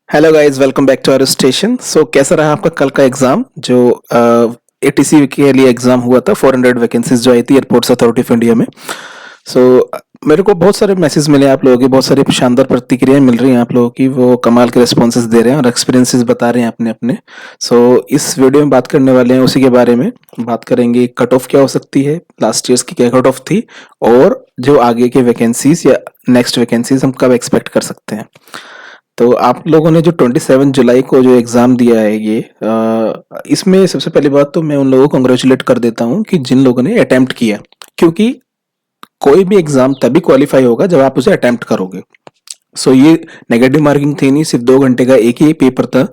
Hello guys, welcome back to our station. कैसा रहा आपका कल का एग्जाम जो एटीसी के लिए एग्जाम हुआ था? 400 वैकेंसीज जो आई थी एयरपोर्ट्स अथॉरिटी ऑफ इंडिया में। सो मेरे को बहुत सारे मैसेज मिले आप लोगों के, बहुत सारी शानदार प्रतिक्रियाएं मिल रही हैं आप लोगों की। वो कमाल के रिस्पॉन्सेज दे रहे हैं और एक्सपीरियंसेस बता रहे हैं अपने अपने। इस वीडियो में बात करने वाले हैं उसी के बारे में। बात करेंगे कट ऑफ क्या हो सकती है, लास्ट ईयर्स की क्या कट ऑफ थी, और जो आगे के वैकेंसीज या नेक्स्ट वैकेंसीज हम कब एक्सपेक्ट कर सकते हैं। तो आप लोगों ने जो 27 जुलाई को जो एग्ज़ाम दिया है ये इसमें सबसे पहली बात तो मैं उन लोगों को कंग्रेचुलेट कर देता हूँ कि जिन लोगों ने अटेम्प्ट किया। क्योंकि कोई भी एग्ज़ाम तभी क्वालिफाई होगा जब आप उसे अटेम्प्ट करोगे। ये नेगेटिव मार्किंग थी नहीं, सिर्फ 2 घंटे का एक ही पेपर था।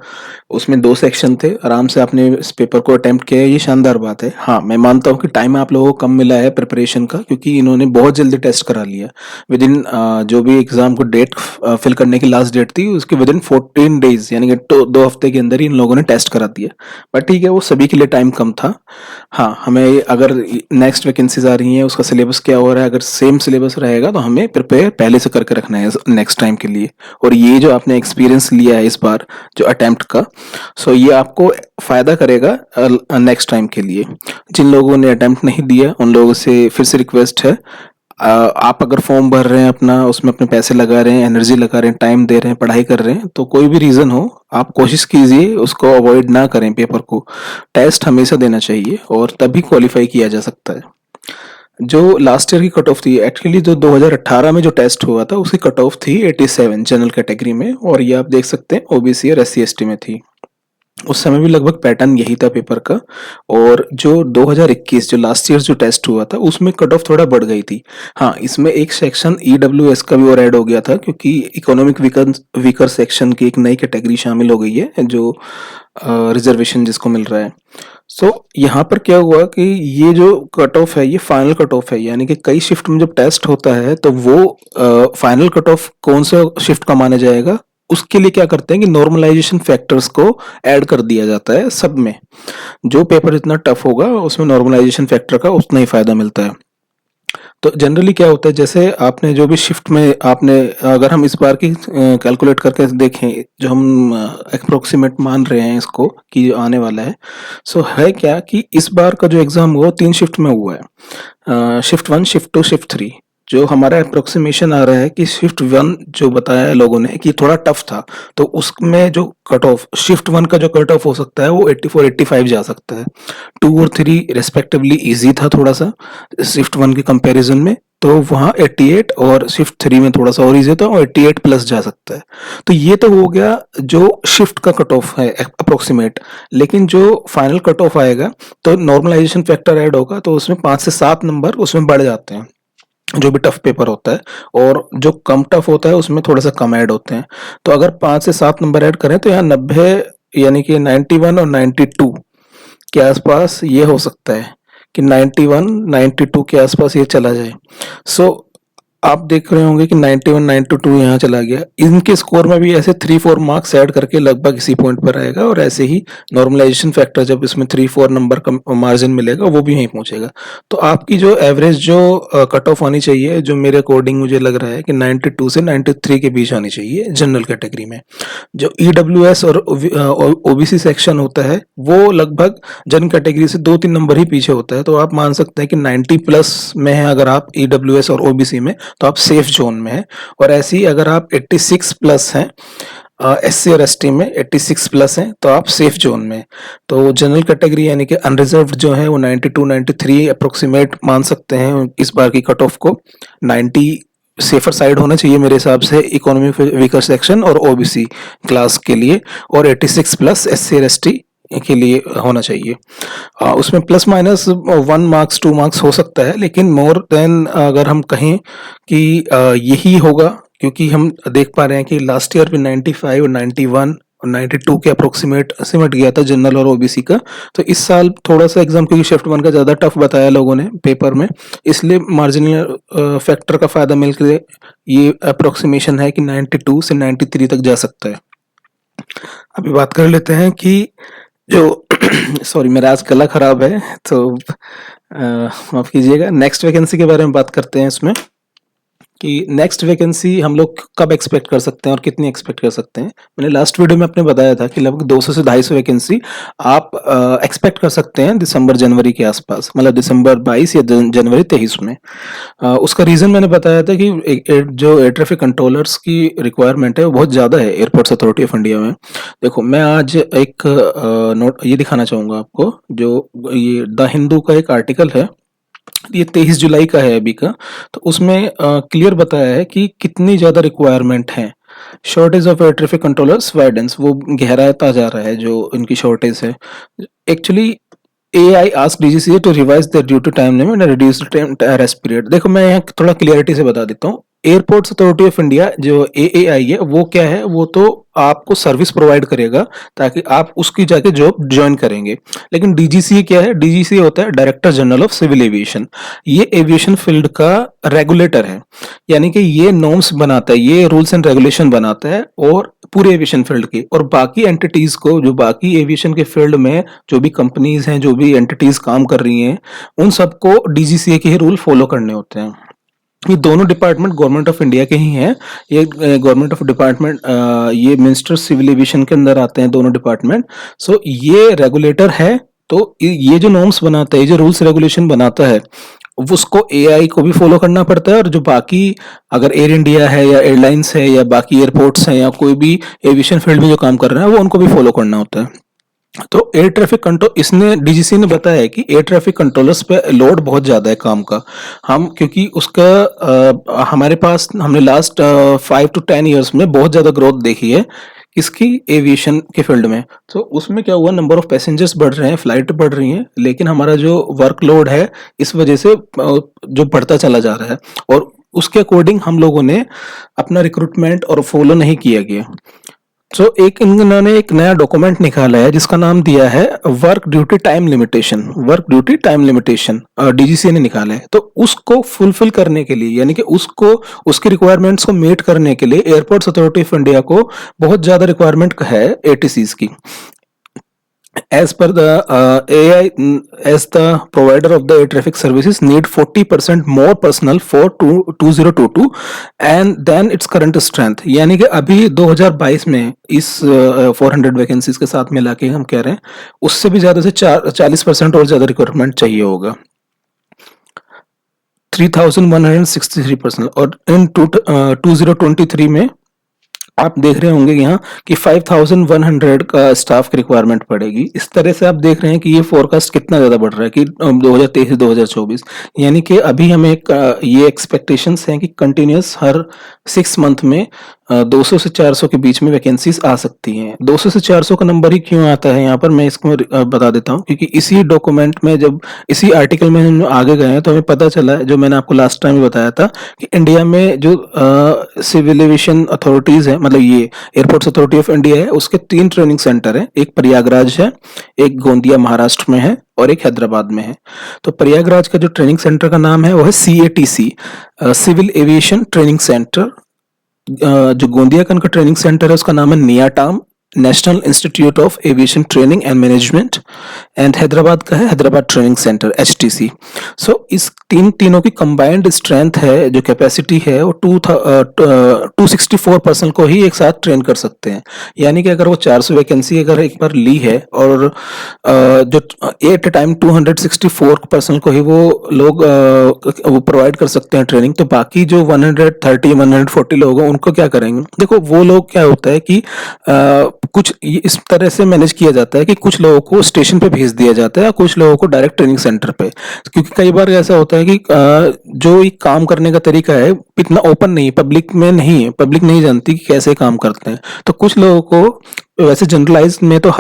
उसमें 2 सेक्शन थे, आराम से आपने इस पेपर को अटेम्प्ट किया, ये शानदार बात है। हाँ, मैं मानता हूँ कि टाइम आप लोगों को कम मिला है प्रिपरेशन का, क्योंकि इन्होंने बहुत जल्दी टेस्ट करा लिया। विद इन जो भी एग्जाम को डेट फिल करने की लास्ट डेट थी उसके विद इन 14 डेज, यानी कि 2 हफ्ते के अंदर ही इन लोगों ने टेस्ट करा दिया। बट ठीक है, वो सभी के लिए टाइम कम था। हाँ, हमें अगर नेक्स्ट वैकेंसीज आ रही हैं, उसका सिलेबस क्या हो रहा है, अगर सेम सिलेबस रहेगा तो हमें प्रिपेयर पहले से करके रखना है नेक्स्ट टाइम के लिए। और ये जो आपने एक्सपीरियंस लिया है इस बार जो अटेम्प्ट का, ये आपको फायदा करेगा नेक्स्ट टाइम के लिए। जिन लोगों ने अटेम्प्ट नहीं दिया उन लोगों से फिर से रिक्वेस्ट है, आप अगर फॉर्म भर रहे हैं अपना, उसमें अपने पैसे लगा रहे हैं, एनर्जी लगा रहे हैं, टाइम दे रहे हैं, पढ़ाई कर रहे हैं, तो कोई भी रीज़न हो, आप कोशिश कीजिए उसको अवॉइड ना करें पेपर को। टेस्ट हमेशा देना चाहिए और तभी क्वालिफाई किया जा सकता है। जो लास्ट ईयर की कट ऑफ थी, एक्चुअली जो 2018 में जो टेस्ट हुआ था उसकी कट ऑफ थी 87 जनरल कैटेगरी में, और ये आप देख सकते हैं ओबीसी और एससी एसटी में थी। उस समय भी लगभग पैटर्न यही था पेपर का। और जो 2021 जो लास्ट ईयर जो टेस्ट हुआ था उसमें कट ऑफ थोड़ा बढ़ गई थी। हाँ, इसमें एक सेक्शन ईडब्ल्यूएस का भी और ऐड हो गया था, क्योंकि इकोनॉमिक वीकर वीकर सेक्शन की एक नई कैटेगरी शामिल हो गई है, जो रिजर्वेशन जिसको मिल रहा है। यहाँ पर क्या हुआ कि ये जो कट ऑफ है ये फाइनल कट ऑफ है, यानी कि कई शिफ्ट में जब टेस्ट होता है तो वो फाइनल कट ऑफ कौन सा शिफ्ट का माना जाएगा, उसके लिए क्या करते हैं कि नॉर्मलाइजेशन फैक्टर्स को ऐड कर दिया जाता है सब में। जो पेपर जितना टफ होगा उसमें नॉर्मलाइजेशन फैक्टर का उतना ही फायदा मिलता है। तो जनरली क्या होता है, जैसे आपने जो भी शिफ्ट में आपने, अगर हम इस बार की कैलकुलेट करके देखें, जो हम अप्रोक्सीमेट मान रहे हैं इसको कि आने वाला है, है क्या कि इस बार का जो एग्जाम हुआ 3 शिफ्ट में हुआ है, शिफ्ट 1, शिफ्ट 2, शिफ्ट 3। जो हमारा अप्रोक्सीमेशन आ रहा है कि शिफ्ट 1 जो बताया है लोगों ने कि थोड़ा टफ था, तो उसमें जो कट ऑफ शिफ्ट 1 का जो कट ऑफ हो सकता है वो 84 85 जा सकता है। 2 और 3 रेस्पेक्टिवली इजी था थोड़ा सा शिफ्ट 1 के कंपैरिजन में, तो वहाँ 88, और शिफ्ट 3 में थोड़ा सा और इजी था और 88 प्लस जा सकता है। तो ये तो हो गया जो शिफ्ट का कट ऑफ है अप्रोक्सीमेट। लेकिन जो फाइनल कट ऑफ आएगा तो नॉर्मलाइजेशन फैक्टर ऐड होगा, तो उसमें 5 से 7 नंबर उसमें बढ़ जाते हैं जो भी टफ पेपर होता है, और जो कम टफ होता है उसमें थोड़ा सा कम ऐड होते हैं। तो अगर 5 से 7 नंबर ऐड करें तो यहाँ 90, यानी कि 91 और 92 के आसपास ये हो सकता है कि 91 92 के आसपास ये चला जाए। सो आप देख रहे होंगे कि 91 92 यहाँ चला गया। इनके स्कोर में भी ऐसे 3-4 मार्क्स ऐड करके लगभग इसी पॉइंट पर आएगा, और ऐसे ही नॉर्मलाइजेशन फैक्टर जब इसमें 3-4 नंबर का मार्जिन मिलेगा वो भी यहीं पहुंचेगा। तो आपकी जो एवरेज जो कट ऑफ आनी चाहिए, जो मेरे अकॉर्डिंग मुझे लग रहा है कि 92 से 93 के बीच आनी चाहिए जनरल कैटेगरी में। जो ईडब्ल्यूएस और ओबीसी सेक्शन होता है वो लगभग जनरल कैटेगरी से 2-3 नंबर ही पीछे होता है। तो आप मान सकते हैं कि 90 प्लस में है अगर आप ईडब्ल्यूएस और ओबीसी में, तो आप सेफ जोन में है। और ऐसे ही अगर आप 86 प्लस हैं एससी और एसटी में 86 प्लस हैं तो आप सेफ जोन में। तो जनरल कैटेगरी यानी कि अनरिजर्व्ड जो है वो 92 93 अप्रोक्सीमेट मान सकते हैं इस बार की कट ऑफ को। 90 सेफर साइड होना चाहिए मेरे हिसाब से इकोनॉमी वीकर सेक्शन और ओबीसी क्लास के लिए, और 86 प्लस एससी और एसटी के लिए होना चाहिए। उसमें प्लस माइनस 1 मार्क्स 2 मार्क्स हो सकता है, लेकिन मोर देन अगर हम कहें कि यही होगा, क्योंकि हम देख पा रहे हैं कि लास्ट ईयर भी 95 और 91 और 92 के अप्रोक्सीमेट सिमट गया था जनरल और ओबीसी का। तो इस साल थोड़ा सा एग्जाम, क्योंकि शिफ्ट 1 का ज़्यादा टफ बताया लोगों ने पेपर में, इसलिए मार्जिनल फैक्टर का फ़ायदा मिलकर ये अप्रोक्सीमेशन है कि 92 से 93 तक जा सकता है। अभी बात कर लेते हैं कि जो सॉरी, मेरा आज गला खराब है तो माफ कीजिएगा। नेक्स्ट वैकेंसी के बारे में बात करते हैं इसमें कि नेक्स्ट वैकेंसी हम लोग कब एक्सपेक्ट कर सकते हैं और कितनी एक्सपेक्ट कर सकते हैं। मैंने लास्ट वीडियो में अपने बताया था कि लगभग 200 से 250 वैकेंसी आप एक्सपेक्ट कर सकते हैं दिसंबर जनवरी के आसपास, मतलब दिसंबर 22 या जनवरी 23 में। उसका रीज़न मैंने बताया था कि जो एयर ट्रैफिक कंट्रोलर्स की रिक्वायरमेंट है वो बहुत ज़्यादा है एयरपोर्ट्स अथॉरिटी ऑफ इंडिया में। देखो मैं आज एक नोट ये दिखाना चाहूँगा आपको, जो ये द हिंदू का एक आर्टिकल है, ये 23 जुलाई का है अभी का। तो उसमें क्लियर बताया है कि कितनी ज़्यादा रिक्वायरमेंट है। Shortage of air traffic controllers widens, वो गहराता जा रहा है जो इनकी शॉर्टेज है। Actually AI asked DGCA to revise their duty time limit and reduce the rest period। देखो मैं यहाँ थोड़ा क्लियरिटी से बता देता हूँ। एयरपोर्ट्स अथॉरिटी ऑफ इंडिया जो AAI है वो क्या है, वो तो आपको सर्विस प्रोवाइड करेगा ताकि आप उसकी जाके जॉब ज्वाइन करेंगे। लेकिन DGCA क्या है, DGCA होता है director general of civil aviation. ये एविएशन फील्ड का रेगुलेटर है, यानी कि ये नॉर्म्स बनाता है, ये रूल्स एंड रेगुलेशन बनाता है और पूरे एविएशन फील्ड की, और बाकी एंटिटीज को, जो बाकी एविएशन के फील्ड में जो भी कंपनीज हैं, जो भी एंटिटीज काम कर रही हैं, उन सबको DGCA के ही रूल फॉलो करने होते हैं। ये दोनों डिपार्टमेंट गवर्नमेंट ऑफ इंडिया के ही हैं। ये गवर्नमेंट ऑफ डिपार्टमेंट, ये मिनिस्टर सिविल एविएशन के अंदर आते हैं दोनों डिपार्टमेंट। सो ये रेगुलेटर है। तो ये जो नॉर्म्स बनाता है, ये जो रूल्स रेगुलेशन बनाता है, उसको AI को भी फॉलो करना पड़ता है, और जो बाकी अगर एयर इंडिया है या एयरलाइंस है या बाकी एयरपोर्ट्स हैं या कोई भी एविएशन फील्ड में जो काम कर रहे हैं वो उनको भी फॉलो करना होता है। तो एयर ट्रैफिक कंट्रोल, इसने DGC ने बताया है कि एयर ट्रैफिक कंट्रोलर्स पे लोड बहुत ज़्यादा है काम का। हम क्योंकि उसका हमारे पास हमने लास्ट 5 to 10 ईयर्स में बहुत ज़्यादा ग्रोथ देखी है इसकी एविएशन के फील्ड में। तो उसमें क्या हुआ, नंबर ऑफ पैसेंजर्स बढ़ रहे हैं, फ्लाइट बढ़ रही हैं, लेकिन हमारा जो वर्कलोड है इस वजह से जो बढ़ता चला जा रहा है, और उसके अकॉर्डिंग हम लोगों ने अपना रिक्रूटमेंट और फॉलो नहीं किया गया। तो इन्होंने एक नया डॉक्यूमेंट निकाला है जिसका नाम दिया है work duty time limitation. Work duty time limitation DGCA ने निकाला है। तो उसको फुलफिल करने के लिए, यानी कि उसको, उसकी रिक्वायरमेंट्स को मीट करने के लिए एयरपोर्ट्स अथॉरिटी ऑफ इंडिया को बहुत ज्यादा रिक्वायरमेंट है ATCs की। As per the AI, as the provider of the air traffic services need 40% more personnel for 2022 and then its current strength। यानी कि अभी 2022 में इस 400 वैकेंसीज के साथ मिला के हम कह रहे हैं उससे भी ज्यादा से 40% और ज्यादा रिक्वायरमेंट चाहिए होगा, 3163 पर्सनल। और इन 2023 में आप देख रहे होंगे यहाँ कि 5100 का स्टाफ की रिक्वायरमेंट पड़ेगी। इस तरह से आप देख रहे हैं कि ये फोरकास्ट कितना ज़्यादा बढ़ रहा है कि 2023 से 2024, यानी कि अभी हमें ये एक्सपेक्टेशंस हैं कि कंटिन्यूस हर 6 मंथ में 200 से 400 के बीच में वैकेंसीज आ सकती हैं। 200 से 400 का नंबर ही क्यों आता है यहाँ पर, मैं इसको बता देता हूँ, क्योंकि इसी डॉक्यूमेंट में, जब इसी आर्टिकल में हम आगे गए हैं तो हमें पता चला, जो मैंने आपको लास्ट टाइम बताया था, कि इंडिया में जो सिविल एविएशन अथॉरिटीज है, मतलब ये एयरपोर्ट्स अथॉरिटी ऑफ इंडिया है, उसके 3 ट्रेनिंग सेंटर है। एक प्रयागराज है, एक गोंदिया महाराष्ट्र में है, और एक हैदराबाद में है। तो प्रयागराज का जो ट्रेनिंग सेंटर का नाम है वो है CATC, civil aviation training centre. जो गोंदिया का उनका ट्रेनिंग सेंटर है उसका नाम है NIATAM, national institute of aviation training and management. And Hyderabad का है Hyderabad training centre, HTC। So इस तीनों की कंबाइंड स्ट्रेंथ है, जो कैपेसिटी है, वो 264 पर्सन को ही एक साथ ट्रेन कर सकते हैं। यानी कि अगर वो 400 वैकेंसी अगर एक बार ली है, और जो एट टाइम 264 पर्सन को ही वो लोग वो प्रोवाइड कर सकते हैं ट्रेनिंग, तो बाकी जो 140 लोग हैं उनको क्या करेंगे। देखो वो लोग क्या होता है कि कुछ इस तरह से मैनेज किया जाता है कि कुछ लोगों को स्टेशन पे भेज दिया जाता है, कुछ लोगों को डायरेक्ट ट्रेनिंग सेंटर पे, क्योंकि कई बार ऐसा होता है कि जो एक काम करने का तरीका है इतना ओपन नहीं, पब्लिक में नहीं है, पब्लिक नहीं जानती कि कैसे काम करते हैं। तो कुछ लोगों को वैसे जनरलाइज में तो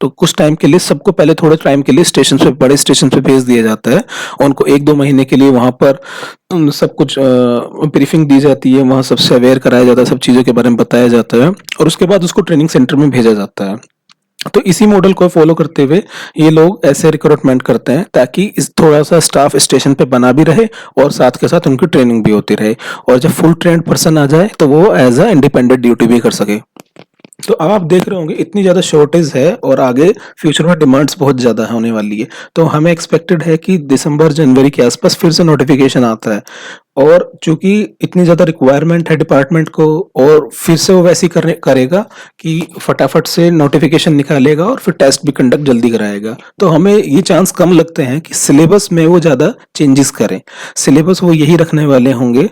तो कुछ टाइम के लिए, सबको पहले थोड़े टाइम के लिए स्टेशन पे, बड़े स्टेशन पे भेज दिया जाता है, उनको 1-2 महीने के लिए वहां पर सब कुछ ब्रीफिंग दी जाती है, वहां सबसे अवेयर कराया जाता है, सब चीज़ों के बारे में बताया जाता है, और उसके बाद उसको ट्रेनिंग सेंटर में भेजा जाता है। तो इसी मॉडल को फॉलो करते हुए ये लोग ऐसे रिक्रूटमेंट करते हैं ताकि इस थोड़ा सा स्टाफ स्टेशन पे बना भी रहे और साथ के साथ उनकी ट्रेनिंग भी होती रहे, और जब फुल ट्रेंड पर्सन आ जाए तो वो एज अ इंडिपेंडेंट ड्यूटी भी कर सके। तो अब आप देख रहे होंगे इतनी ज़्यादा शॉर्टेज है और आगे फ्यूचर में डिमांड्स बहुत ज़्यादा होने वाली है। तो हमें एक्सपेक्टेड है कि दिसंबर जनवरी के आसपास फिर से नोटिफिकेशन आता है, और चूंकि इतनी ज़्यादा रिक्वायरमेंट है डिपार्टमेंट को, और फिर से वो वैसे ही करेगा कि फटाफट से नोटिफिकेशन निकालेगा और फिर टेस्ट भी कंडक्ट जल्दी कराएगा। तो हमें ये चांस कम लगते हैं कि सिलेबस में वो ज़्यादा चेंजेस करें। सिलेबस वो यही रखने वाले होंगे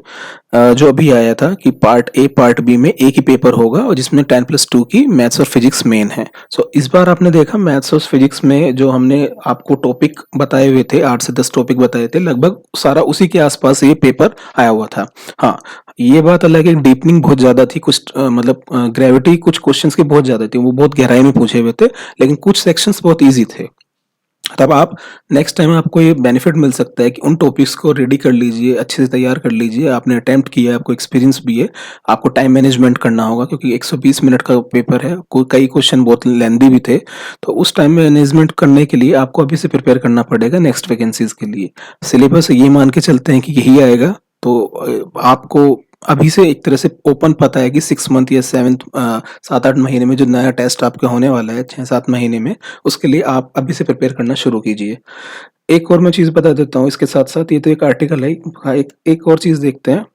जो अभी आया था कि पार्ट ए पार्ट बी में एक ही पेपर होगा, और जिसमें 10+2 की मैथ्स और फिजिक्स मेन है। सो इस बार आपने देखा मैथ्स और फिजिक्स में जो हमने आपको टॉपिक बताए हुए थे, 8 से 10 टॉपिक बताए थे, लगभग सारा उसी के आसपास ये पेपर आया हुआ था। हाँ, ये बात अलग है, डीपनिंग बहुत ज़्यादा थी, कुछ मतलब ग्रेविटी कुछ क्वेश्चंस की बहुत ज़्यादा थी, वो बहुत गहराई में पूछे हुए थे, लेकिन कुछ सेक्शंस बहुत ईजी थे। तब आप नेक्स्ट टाइम आपको ये बेनिफिट मिल सकता है कि उन टॉपिक्स को रेडी कर लीजिए, अच्छे से तैयार कर लीजिए, आपने अटेम्प्ट किया है, आपको एक्सपीरियंस भी है, आपको टाइम मैनेजमेंट करना होगा क्योंकि 120 मिनट का पेपर है, कई क्वेश्चन बहुत लेंदी भी थे, तो उस टाइम मैनेजमेंट करने के लिए आपको अभी से प्रिपेयर करना पड़ेगा नेक्स्ट वैकेंसीज के लिए। सिलेबस ये मान के चलते हैं कि यही आएगा, तो आपको अभी से एक तरह से ओपन पता है कि 6 मंथ या 7-8 महीने में जो नया टेस्ट आपका होने वाला है 6-7 महीने में, उसके लिए आप अभी से प्रिपेयर करना शुरू कीजिए। एक और मैं चीज़ बता देता हूँ इसके साथ-साथ, ये तो एक आर्टिकल है, हाँ, एक और चीज़ देखते हैं।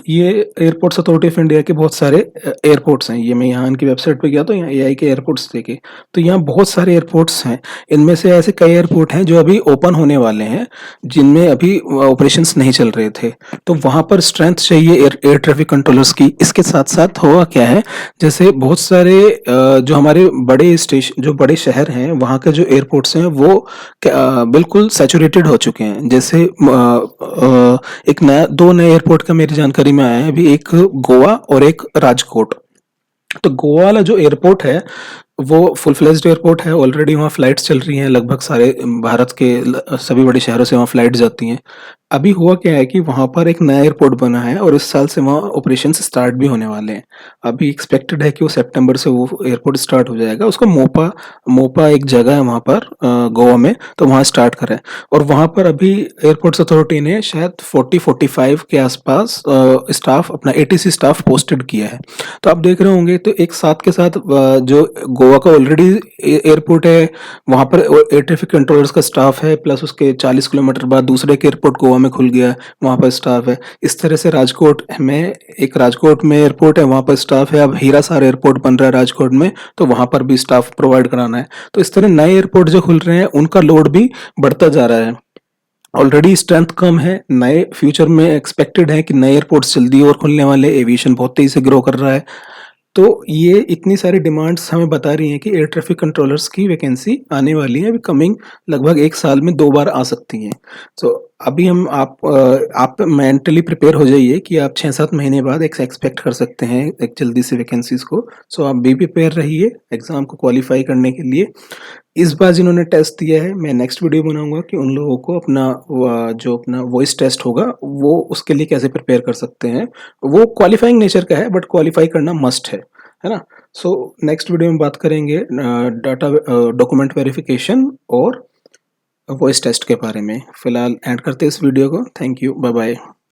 ये एयरपोर्ट्स अथॉरिटी ऑफ इंडिया के बहुत सारे एयरपोर्ट्स हैं। ये मैं यहाँ इनकी वेबसाइट पे गया तो यहाँ एआई के एयरपोर्ट्स देखे, तो यहाँ बहुत सारे एयरपोर्ट्स हैं। इनमें से ऐसे कई एयरपोर्ट हैं जो अभी ओपन होने वाले हैं, जिनमें अभी ऑपरेशंस नहीं चल रहे थे, तो वहाँ पर स्ट्रेंथ चाहिए एयर ट्रैफिक कंट्रोलर्स की। इसके साथ-साथ हुआ क्या है, जैसे बहुत सारे जो हमारे बड़े स्टेशन, जो बड़े शहर हैं, वहाँ के जो एयरपोर्ट्स हैं वो बिल्कुल सैचुरेटेड हो चुके हैं। जैसे एक नया 2 नए एयरपोर्ट का मेरी जानकारी में आया है अभी, एक गोवा और एक राजकोट। तो गोवा वाला जो एयरपोर्ट है वो फुल फ्लेज्ड एयरपोर्ट है, ऑलरेडी वहाँ फ्लाइट्स चल रही हैं, लगभग सारे भारत के सभी बड़े शहरों से वहाँ फ्लाइट जाती हैं। अभी हुआ क्या है कि वहाँ पर एक नया एयरपोर्ट बना है और इस साल से वहाँ ऑपरेशंस स्टार्ट भी होने वाले हैं। अभी एक्सपेक्टेड है कि वो सितंबर से वो एयरपोर्ट स्टार्ट हो जाएगा। उसको मोपा मोपा एक जगह है वहाँ पर गोवा में, तो वहाँ स्टार्ट करें। और वहाँ पर अभी एयरपोर्ट्स अथॉरिटी ने शायद 40-45 के आसपास स्टाफ, अपना एटीसी स्टाफ पोस्टेड किया है। तो आप देख रहे होंगे, तो एक साथ के साथ जो गोवा का ऑलरेडी एयरपोर्ट है, वहाँ पर एयर ट्रैफिक कंट्रोलर्स का स्टाफ है, प्लस उसके 40 किलोमीटर बाद दूसरे के एयरपोर्ट गोवा में खुल गया है, वहाँ पर स्टाफ है। इस तरह से राजकोट में एयरपोर्ट है, वहाँ पर स्टाफ है। अब हीरासार एयरपोर्ट बन रहा है राजकोट में, तो वहाँ पर भी स्टाफ प्रोवाइड कराना है। तो इस तरह नए एयरपोर्ट जो खुल रहे हैं उनका लोड भी बढ़ता जा रहा है। ऑलरेडी स्ट्रेंथ कम है, नए फ्यूचर में एक्सपेक्टेड है कि नए एयरपोर्ट्स जल्दी और खुलने वाले, एविएशन बहुत तेजी से ग्रो कर रहा है। तो ये इतनी सारी डिमांड्स हमें बता रही हैं कि एयर ट्रैफिक कंट्रोलर्स की वैकेंसी आने वाली है, अभी कमिंग लगभग 1 साल में 2 बार आ सकती हैं। तो अभी आप मेंटली प्रिपेयर हो जाइए कि आप 6-7 महीने बाद एक एक्सपेक्ट कर सकते हैं एक जल्दी से वैकेंसीज को। सो आप भी प्रिपेयर रहिए एग्ज़ाम को क्वालिफाई करने के लिए। इस बार जिन्होंने टेस्ट दिया है, मैं नेक्स्ट वीडियो बनाऊँगा कि उन लोगों को जो अपना वॉइस टेस्ट होगा, वो उसके लिए कैसे प्रिपेयर कर सकते हैं। वो क्वालिफाइंग नेचर का है, बट क्वालिफाई करना मस्ट है ना? सो नेक्स्ट वीडियो में बात करेंगे डॉक्यूमेंट वेरिफिकेशन और वॉइस टेस्ट के बारे में। फिलहाल एंड करते हैं इस वीडियो को। Thank you, bye bye.